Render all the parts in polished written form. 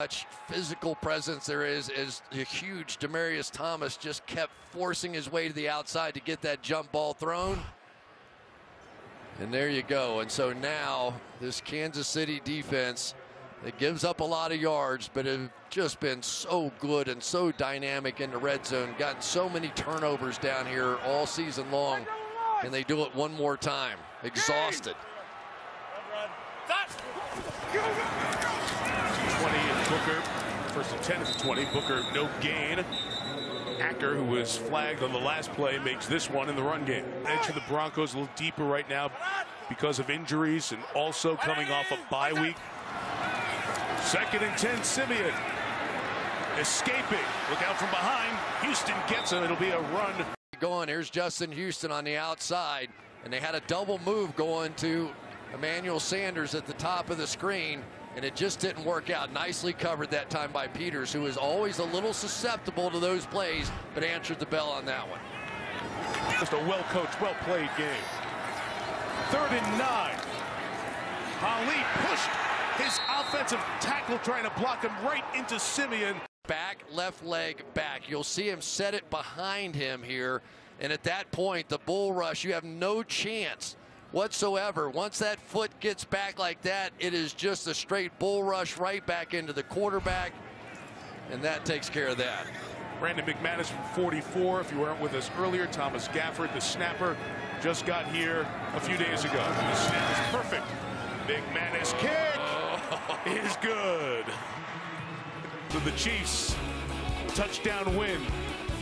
Much physical presence there is as a huge Demaryius Thomas just kept forcing his way to the outside to get that jump ball thrown. And there you go. And so now this Kansas City defense, it gives up a lot of yards, but have just been so good and so dynamic in the red zone. Gotten so many turnovers down here all season long, and they do it one more time. Exhausted. 20 and Booker, first and 10 is 20. Booker, no gain. Acker, who was flagged on the last play, makes this one in the run game. Edge of the Broncos a little deeper right now because of injuries and also coming off a bye week. 2nd and 10, Simeon escaping. Look out from behind. Houston gets him. It'll be a run. Going, here's Justin Houston on the outside, and they had a double move going to Emmanuel Sanders at the top of the screen, and it just didn't work out. Nicely covered that time by Peters, who is always a little susceptible to those plays, but answered the bell on that one. Just a well-coached, well-played game. 3rd and 9. Ali pushed his offensive tackle, trying to block him right into Simeon. Back, left leg back. You'll see him set it behind him here, and at that point, the bull rush, you have no chance whatsoever. Once that foot gets back like that, it is just a straight bull rush right back into the quarterback, and that takes care of that. Brandon McManus from 44. If you weren't with us earlier, Thomas Gafford, the snapper, just got here a few days ago. The snap is perfect. McManus kick is good. So the Chiefs, touchdown win.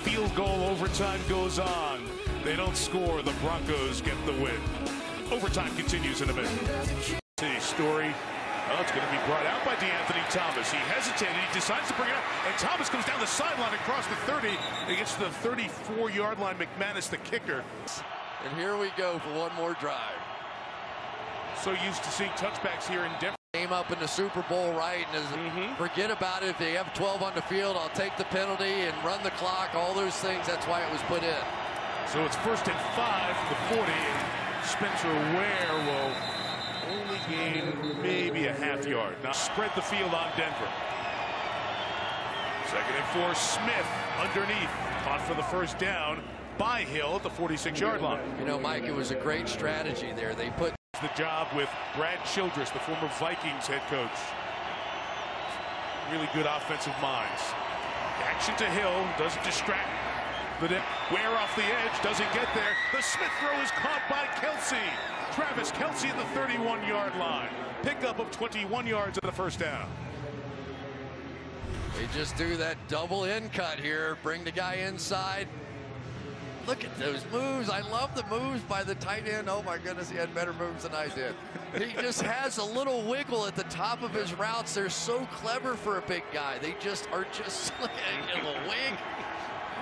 Field goal, overtime goes on. They don't score. The Broncos get the win. Overtime continues in a minute. City story. Well, it's going to be brought out by DeAnthony Thomas. He hesitated. He decides to bring it up. And Thomas comes down the sideline across the 30. He gets to the 34-yard line. McManus, the kicker. And here we go for one more drive. So used to seeing touchbacks here in Denver. Came up in the Super Bowl, right? And forget about it. If they have 12 on the field, I'll take the penalty and run the clock. All those things. That's why it was put in. So it's 1st and 5 from the 40. Spencer Ware will only gain maybe a half yard. Now spread the field on Denver. 2nd and 4, Smith underneath. Caught for the first down by Hill at the 46-yard line. You know, Mike, it was a great strategy there. They put the job with Brad Childress, the former Vikings head coach. Really good offensive minds. Action to Hill, doesn't distract. Ware off the edge, doesn't get there. The Smith throw is caught by Kelsey. Travis Kelsey at the 31-yard line. Pickup of 21 yards at the first down. They just do that double in cut here. Bring the guy inside. Look at those moves. I love the moves by the tight end. Oh my goodness, he had better moves than I did. He just has a little wiggle at the top of his routes. They're so clever for a big guy. They just are just like a little wink.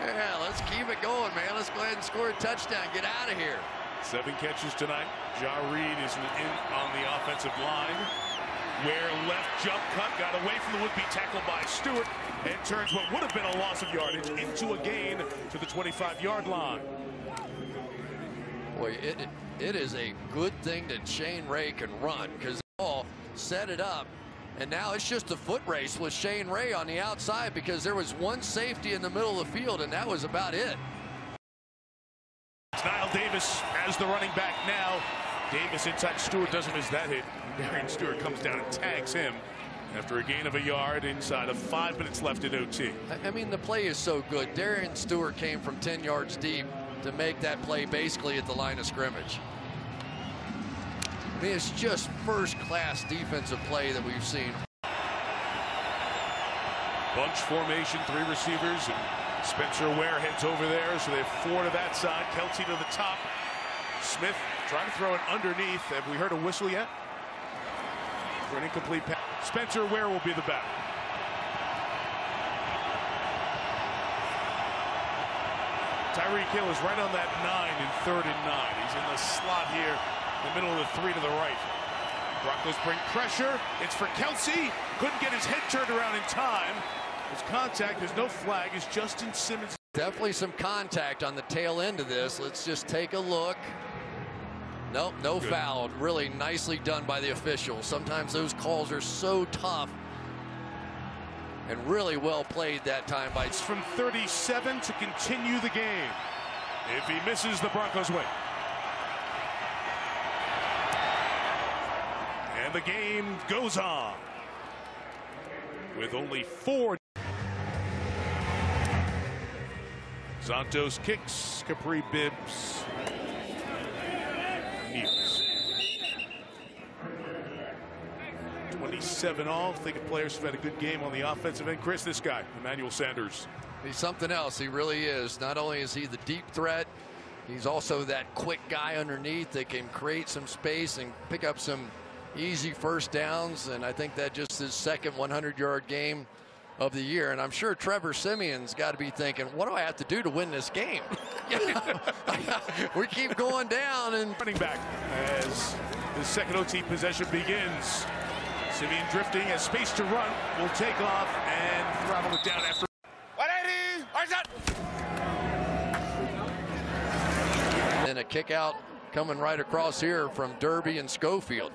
Yeah, let's keep it going, man. Let's go ahead and score a touchdown. Get out of here. 7 catches tonight. Ja Reed is in on the offensive line. Where left jump cut, got away from the would-be tackle by Stewart, and turns what would have been a loss of yardage into a gain to the 25-yard line. Boy, it is a good thing that Shane Ray can run, because they all set it up. And now it's just a foot race with Shane Ray on the outside, because there was one safety in the middle of the field, and that was about it. It's Niall Davis as the running back now. Davis inside Stewart, doesn't miss that hit. Darian Stewart comes down and tags him after a gain of a yard inside of 5 minutes left in OT. I mean, the play is so good. Darian Stewart came from 10 yards deep to make that play basically at the line of scrimmage. I mean, it's just first-class defensive play that we've seen. Bunch formation, 3 receivers, and Spencer Ware heads over there, so they have 4 to that side. Kelsey to the top. Smith trying to throw it underneath. Have we heard a whistle yet? For an incomplete pass. Spencer Ware will be the back. Tyreek Hill is right on that 9 in 3rd and 9. He's in the slot here, in the middle of the 3 to the right. Broncos bring pressure. It's for Kelsey. Couldn't get his head turned around in time. There's contact. There's no flag. It's Justin Simmons. Definitely some contact on the tail end of this. Let's just take a look. Nope, no foul. Really nicely done by the officials. Sometimes those calls are so tough. and really well played that time by. From 37 to continue the game. If he misses, the Broncos win. And the game goes on with only 4. Santos kicks, Capri Bibbs kneels. 27 all. Thinking players have had a good game on the offensive end. Chris, this guy, Emmanuel Sanders. He's something else. He really is. Not only is he the deep threat, he's also that quick guy underneath that can create some space and pick up some easy first downs. And I think that just his second 100-yard game of the year. And I'm sure Trevor Siemian's got to be thinking, what do I have to do to win this game? We keep going down. And running back as the second OT possession begins. Siemian drifting, has space to run, will take off and throttle it down after. And a kick out coming right across here from Derby and Schofield.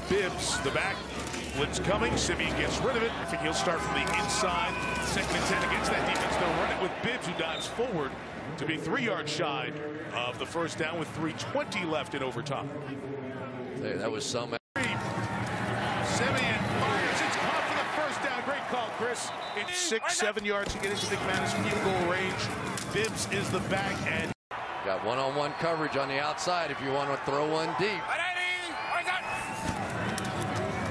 Bibbs, the back. Blitz coming. Siemian gets rid of it. I think he'll start from the inside. Second and 10 against that defense. They'll run it with Bibbs, who dives forward to be 3 yards shy of the first down with 3:20 left in overtime. Hey, that was some. Siemian fires. It's caught for the first down. Great call, Chris. It's 6, 7 yards to get into McManus field goal range. Bibbs is the back end. Got one-on-one coverage on the outside if you want to throw one deep.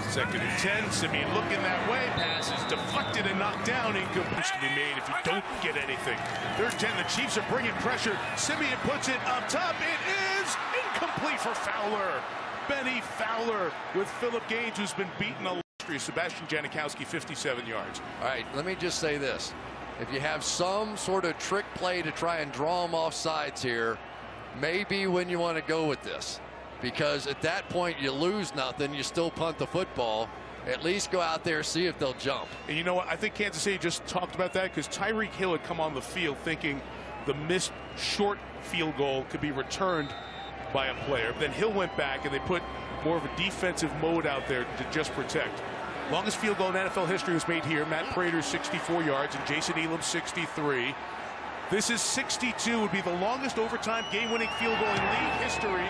Second and 10. Siemian looking that way. Pass is deflected and knocked down. Incomplete to be made if you don't get anything. Third 10. The Chiefs are bringing pressure. Siemian puts it up top. It is incomplete for Fowler. Benny Fowler with Philip Gaines, who's been beaten a illustrious. Sebastian Janikowski, 57 yards. All right, let me just say this. If you have some sort of trick play to try and draw them off sides here, maybe when you want to go with this. Because at that point, you lose nothing. You still punt the football. At least go out there, see if they'll jump. And you know what? I think Kansas City just talked about that because Tyreek Hill had come on the field thinking the missed short field goal could be returned by a player. Then Hill went back and they put more of a defensive mode out there to just protect. Longest field goal in NFL history was made here. Matt Prater's 64 yards and Jason Elam's 63. This is 62, would be the longest overtime game-winning field goal in league history.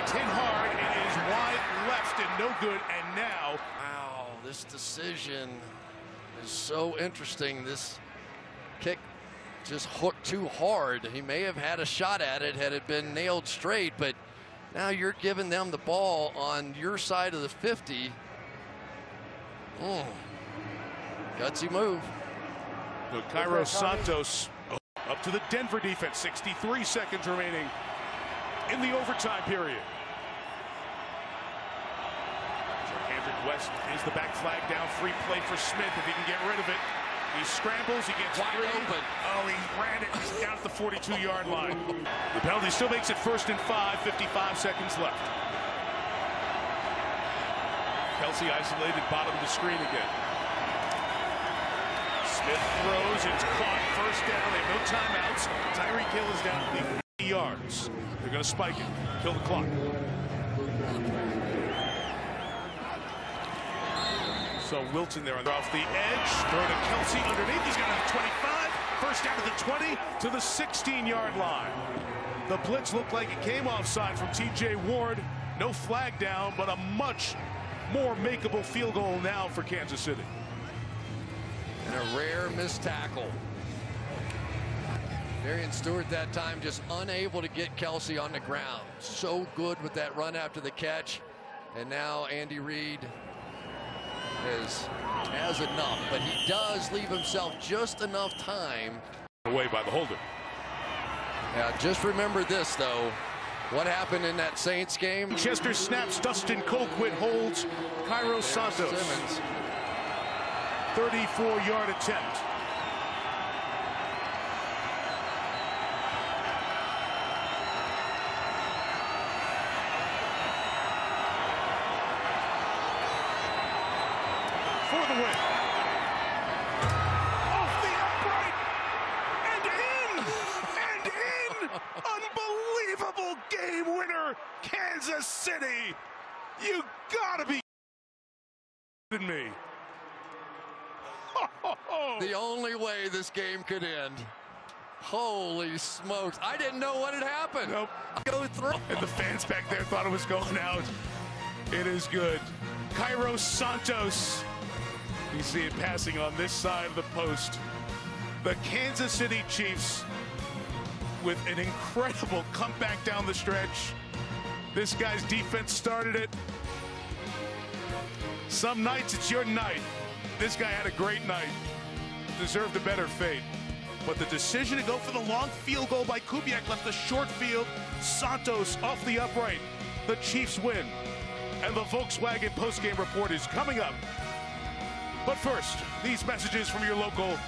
It's hit hard, it is wide left and no good, and now. Wow, this decision is so interesting. This kick just hooked too hard. He may have had a shot at it had it been nailed straight, but now you're giving them the ball on your side of the 50. Gutsy move. The Cairo Santos up to the Denver defense. 63 seconds remaining in the overtime period. Andrew West is the back flag down. Free play for Smith if he can get rid of it. He scrambles, he gets wide open. Oh, he ran it. He's down at the 42-yard line. The penalty still makes it 1st and 5, 55 seconds left. Kelsey isolated bottom of the screen again. Smith throws, it's caught, first down, they have no timeouts. Tyreek Hill is down to the 50 yards. They're going to spike it, kill the clock. So Wilton there off the edge, throw to Kelsey underneath, he's got it to 25, first down to the 20, to the 16-yard line. The blitz looked like it came offside from TJ Ward, no flag down, but a much more makeable field goal now for Kansas City. And a rare missed tackle. Darian Stewart that time just unable to get Kelsey on the ground. So good with that run after the catch. And now Andy Reid has enough, but he does leave himself just enough time. Away by the holder. Now just remember this though. What happened in that Saints game? Chester snaps, Dustin Colquitt holds Cairo Santos. Simmons. 34-yard attempt. For the win. Off the upright. And in. Unbelievable game winner, Kansas City. You gotta be kidding me. the only way this game could end. Holy smokes. I didn't know what had happened. Nope. Go through. And the fans back there thought it was going out. It is good. Cairo Santos. You see it passing on this side of the post. The Kansas City Chiefs with an incredible comeback down the stretch. This guy's defense started it. Some nights it's your night. This guy had a great night. Deserved a better fate. But the decision to go for the long field goal by Kubiak left the short field. Santos off the upright. The Chiefs win. And the Volkswagen postgame report is coming up. But first, these messages from your local